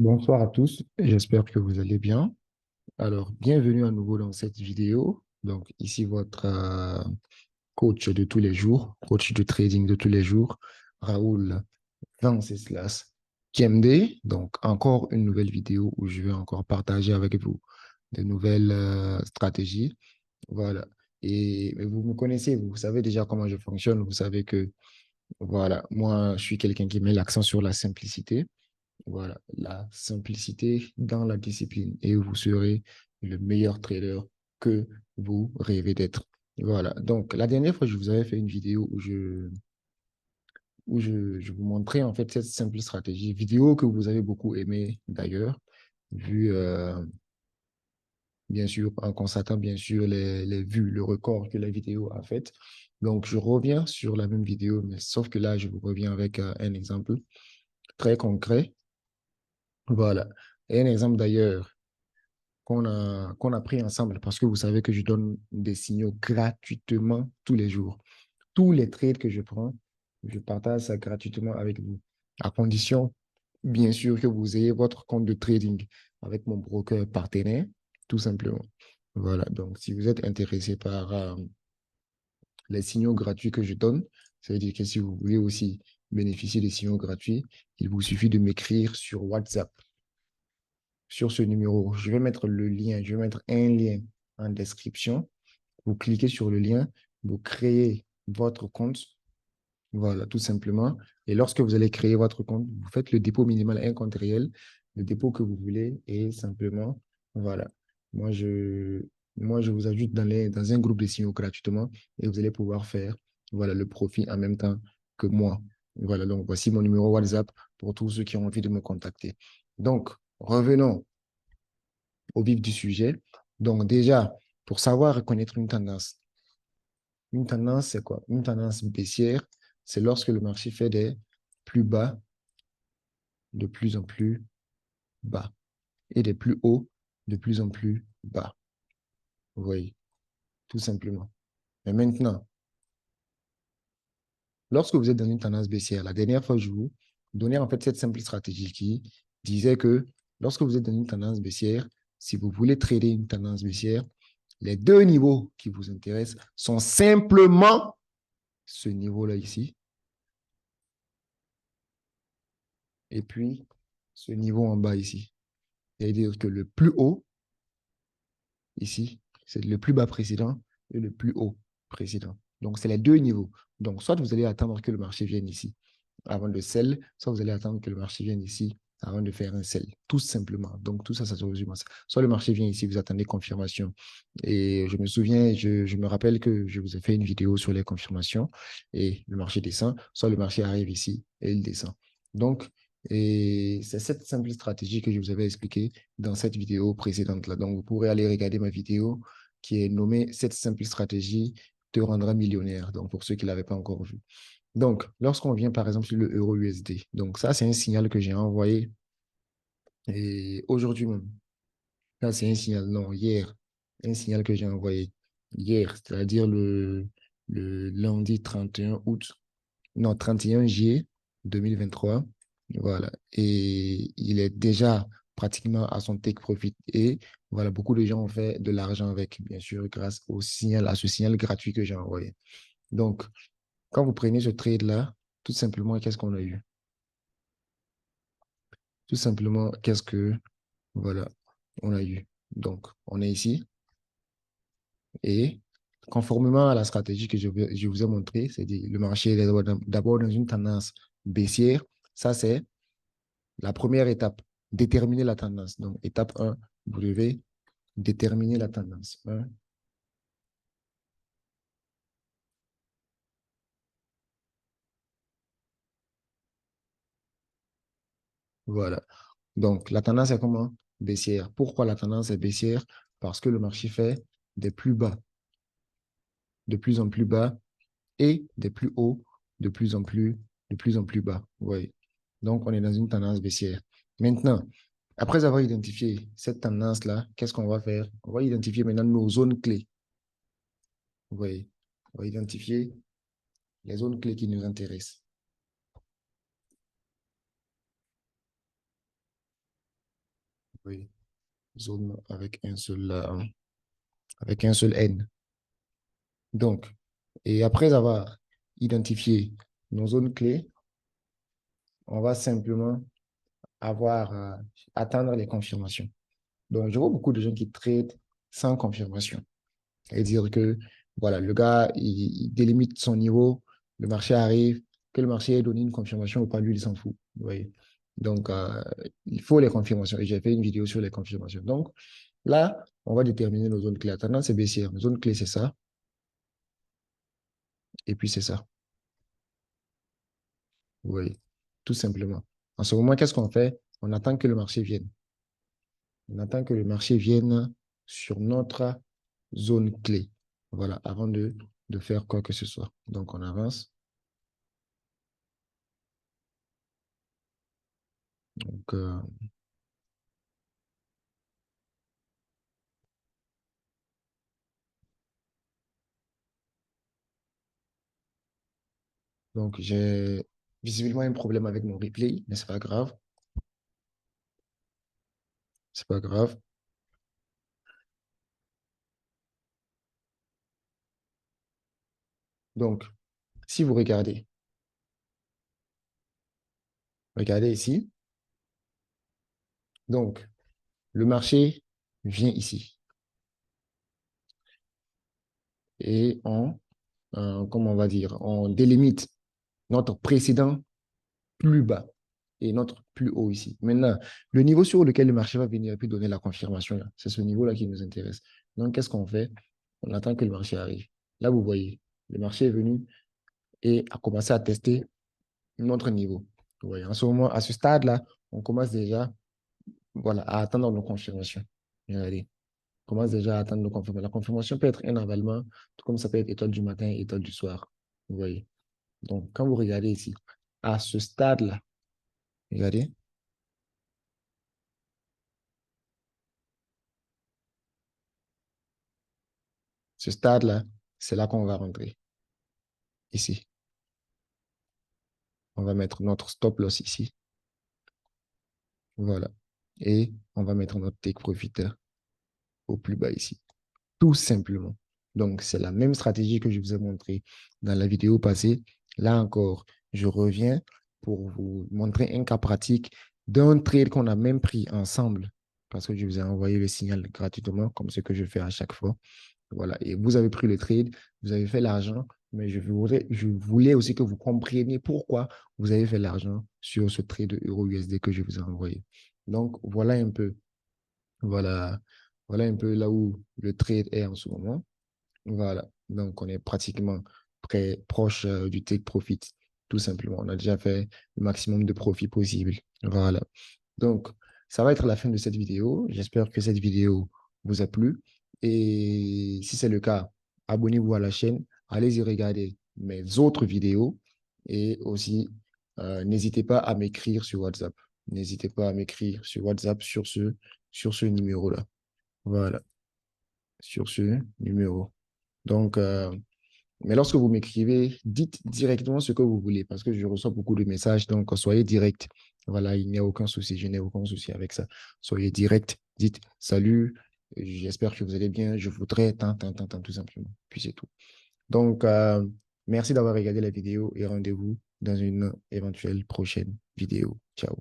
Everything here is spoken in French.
Bonsoir à tous, j'espère que vous allez bien. Alors, bienvenue à nouveau dans cette vidéo. Donc, ici votre coach de tous les jours, coach de trading de tous les jours, Raoul Venceslas Kiemde. Donc, encore une nouvelle vidéo où je vais encore partager avec vous de nouvelles stratégies. Voilà. Et mais vous me connaissez, vous savez déjà comment je fonctionne. Vous savez que, voilà, moi, je suis quelqu'un qui met l'accent sur la simplicité. Voilà, la simplicité dans la discipline et vous serez le meilleur trader que vous rêvez d'être. Voilà, donc la dernière fois, je vous avais fait une vidéo où je vous montrais en fait cette simple stratégie, vidéo que vous avez beaucoup aimé d'ailleurs, vu bien sûr, en constatant bien sûr les vues, le record que la vidéo a fait. Donc, je reviens sur la même vidéo, mais sauf que là, je vous reviens avec un exemple très concret. Voilà. Et un exemple d'ailleurs qu'on a pris ensemble parce que vous savez que je donne des signaux gratuitement tous les jours. Tous les trades que je prends, je partage ça gratuitement avec vous. À condition, bien sûr, que vous ayez votre compte de trading avec mon broker partenaire, tout simplement. Voilà, donc si vous êtes intéressé par les signaux gratuits que je donne, ça veut dire que si vous voulez aussi bénéficier des signaux gratuits, il vous suffit de m'écrire sur WhatsApp sur ce numéro. Je vais mettre le lien, je vais mettre un lien en description. Vous cliquez sur le lien, vous créez votre compte, voilà, tout simplement. Et lorsque vous allez créer votre compte, vous faites le dépôt minimal, un compte réel, le dépôt que vous voulez, et simplement, voilà. Moi, je, moi, je vous ajoute dans un groupe de signaux gratuitement et vous allez pouvoir faire, voilà, le profit en même temps que moi. Voilà, donc voici mon numéro WhatsApp pour tous ceux qui ont envie de me contacter. Donc, revenons au vif du sujet. Donc déjà, pour savoir reconnaître une tendance, c'est quoi? Une tendance baissière, c'est lorsque le marché fait des plus bas de plus en plus bas et des plus hauts de plus en plus bas. Vous voyez, tout simplement. Mais maintenant, lorsque vous êtes dans une tendance baissière, la dernière fois, je vous donnais en fait cette simple stratégie qui disait que lorsque vous êtes dans une tendance baissière, si vous voulez trader une tendance baissière, les deux niveaux qui vous intéressent sont simplement ce niveau-là ici, et puis ce niveau en bas ici. C'est-à-dire que le plus haut, ici, c'est le plus bas précédent et le plus haut précédent. Donc, c'est les deux niveaux. Donc, soit vous allez attendre que le marché vienne ici avant de sell, soit vous allez attendre que le marché vienne ici avant de faire un sell, tout simplement. Donc, tout ça, ça se résume à ça. Soit le marché vient ici, vous attendez confirmation. Et je me souviens, je me rappelle que je vous ai fait une vidéo sur les confirmations et le marché descend, soit le marché arrive ici et il descend. Donc, et c'est cette simple stratégie que je vous avais expliquée dans cette vidéo précédente-là. Donc, vous pourrez aller regarder ma vidéo qui est nommée «Cette simple stratégie te rendra millionnaire». Donc, pour ceux qui ne l'avaient pas encore vu. Donc, lorsqu'on vient par exemple sur le euro USD, donc ça, c'est un signal que j'ai envoyé et aujourd'hui même. Ça, c'est un signal, non, hier, un signal que j'ai envoyé hier, c'est-à-dire le lundi 31 août, non, 31 juillet 2023. Voilà. Et il est déjà pratiquement à son take profit. Et voilà, beaucoup de gens ont fait de l'argent avec, bien sûr, grâce au signal, à ce signal gratuit que j'ai envoyé. Donc, quand vous prenez ce trade-là, tout simplement, qu'est-ce qu'on a eu? Tout simplement, voilà, on a eu? Donc, on est ici et conformément à la stratégie que je vous ai montrée, c'est-à-dire le marché est d'abord dans une tendance baissière. Ça, c'est la première étape, déterminer la tendance. Donc, étape un, vous devez déterminer la tendance. Hein. Voilà. Donc, la tendance est comment? Baissière. Pourquoi la tendance est baissière? Parce que le marché fait des plus bas, de plus en plus bas, et des plus hauts, de plus en plus, de plus en plus bas. Oui. Donc, on est dans une tendance baissière. Maintenant, après avoir identifié cette tendance-là, qu'est-ce qu'on va faire? On va identifier maintenant nos zones clés. Vous voyez, on va identifier les zones clés qui nous intéressent. Oui, zone avec un seul N. Donc, et après avoir identifié nos zones clés, on va simplement avoir attendre les confirmations. Donc, je vois beaucoup de gens qui traitent sans confirmation. Et dire que, voilà, le gars, il délimite son niveau, le marché arrive, que le marché ait donné une confirmation ou pas, lui, il s'en fout. Vous voyez. Donc, il faut les confirmations. Et j'ai fait une vidéo sur les confirmations. Donc, là, on va déterminer nos zones clés. La tendance c'est baissière. Nos zones clés, c'est ça. Et puis, c'est ça. Vous voyez. Tout simplement. En ce moment, qu'est-ce qu'on fait? On attend que le marché vienne. On attend que le marché vienne sur notre zone clé. Voilà, avant de faire quoi que ce soit. Donc, on avance. Donc, j'ai visiblement un problème avec mon replay, mais c'est pas grave. C'est pas grave. Donc, si vous regardez ici. Donc, le marché vient ici et comment on va dire, on délimite notre précédent plus bas et notre plus haut ici. Maintenant, le niveau sur lequel le marché va venir et puis donner la confirmation, là, c'est ce niveau-là qui nous intéresse. Donc, qu'est-ce qu'on fait? On attend que le marché arrive. Là, vous voyez, le marché est venu et a commencé à tester notre niveau. Vous voyez, en ce moment, à ce stade-là, on commence déjà voilà, à attendre nos confirmations. Regardez, on commence déjà à attendre nos confirmations. La confirmation peut être un avalement, tout comme ça peut être étoile du matin, étoile du soir. Vous voyez. Donc, quand vous regardez ici, à ce stade-là, regardez, ce stade-là, c'est là qu'on va rentrer. Ici. On va mettre notre stop loss ici. Voilà. Et on va mettre notre take profit au plus bas ici. Tout simplement. Donc, c'est la même stratégie que je vous ai montré dans la vidéo passée. Là encore, je reviens pour vous montrer un cas pratique d'un trade qu'on a même pris ensemble parce que je vous ai envoyé le signal gratuitement, comme ce que je fais à chaque fois. Voilà. Et vous avez pris le trade, vous avez fait l'argent, mais je voulais aussi que vous compreniez pourquoi vous avez fait l'argent sur ce trade de euro USD que je vous ai envoyé. Donc, voilà, voilà un peu là où le trade est en ce moment. Voilà. Donc, on est pratiquement proche du take profit, tout simplement. On a déjà fait le maximum de profit possible. Voilà. Donc, ça va être la fin de cette vidéo. J'espère que cette vidéo vous a plu. Et si c'est le cas, abonnez-vous à la chaîne. Allez-y regarder mes autres vidéos. Et aussi, n'hésitez pas à m'écrire sur WhatsApp. N'hésitez pas à m'écrire sur WhatsApp sur ce numéro-là. Voilà, sur ce numéro. Donc, mais lorsque vous m'écrivez, dites directement ce que vous voulez parce que je reçois beaucoup de messages. Donc, soyez direct. Voilà, il n'y a aucun souci. Je n'ai aucun souci avec ça. Soyez direct. Dites salut. J'espère que vous allez bien. Je voudrais tant, tout simplement. Puis c'est tout. Donc, merci d'avoir regardé la vidéo et rendez-vous dans une éventuelle prochaine vidéo. Ciao.